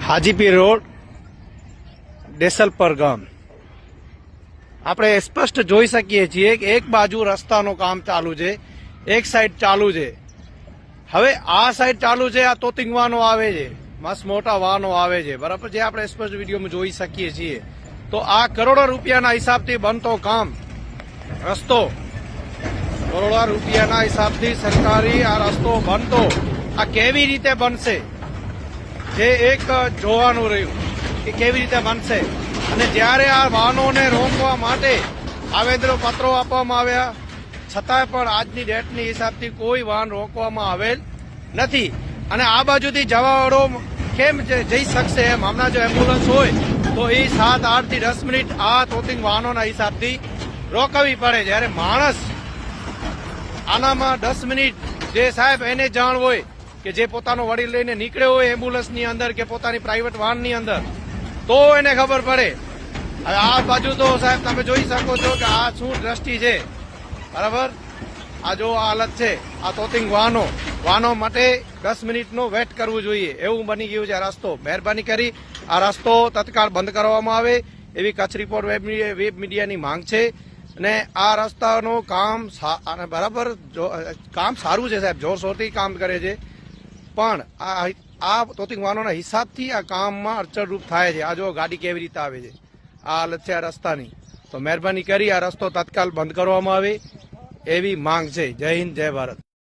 Hajipir road Desalpar ગામ આપણે સ્પષ્ટ જોઈ શકીએ છીએ કે એક બાજુ રસ્તાનું કામ ચાલુ છે, એક સાઈડ ચાલુ છે. હવે આ સાઈડ ચાલુ છે, આ તોતિંગ વાહનો આવે છે, મસ્ત મોટા વાહનો આવે છે, બરાબર, જે આપણે સ્પષ્ટ વિડીયોમાં જોઈ શકીએ છીએ. તો આ કરોડો રૂપિયાના હિસાબથી બનતો કામ રસ્તો, કરોડો રૂપિયાના હિસાબથી સરકારી આ રસ્તો બનતો, આ કેવી રીતે બનશે જે એક જોવાનું રહ્યું કે કેવી રીતે બનશે. અને જ્યારે આ વાહનોને રોકવા માટે આવેદનો પત્રો આપવામાં આવ્યા છતાંય પણ આજની ડેટની હિસાબથી કોઈ વાહન રોકવામાં આવેલ નથી. અને આ બાજુથી જવાવાળો કેમ જઈ શકશે એમ, હમણાં જો એમ્બ્યુલન્સ હોય તો એ 7, 8 થી 10 મિનિટ આ તોતિંગ વાહનોના હિસાબથી રોકવી પડે. જ્યારે માણસ આનામાં 10 મિનિટ જે સાહેબ એને જાણ હોય કે જે પોતાનો વડીલ લઈને નીકળ્યો હોય એમ્બ્યુલન્સની અંદર કે પોતાની પ્રાઇવેટ વાહનની અંદર, તો એને ખબર પડે. હવે આ બાજુ તો સાહેબ તમે જોઈ શકો છો કે આ શું દ્રષ્ટિ છે, બરાબર. આ જો હાલત છે, આ તોતિંગ વાહનો માટે 10 મિનિટનો વેટ કરવું જોઈએ એવું બની ગયું છે આ રસ્તો. મહેરબાની કરી આ રસ્તો તત્કાળ બંધ કરવામાં આવે એવી કચ્છ રિપોર્ટ વેબ મીડિયાની માંગ છે. અને આ રસ્તાનું કામ બરાબર કામ સારું છે સાહેબ, જોરશોરથી કામ કરે છે, પણ આ તોતિંગ વાહનોના હિસાબથી આ કામમાં અડચણરૂપ થાય છે. આ જો ગાડી કેવી રીતે આવે છે, આ હાલત છે આ રસ્તાની. તો મહેરબાની કરી આ રસ્તો તત્કાલ બંધ કરવામાં આવે એવી માંગ છે. જય હિન્દ, જય ભારત.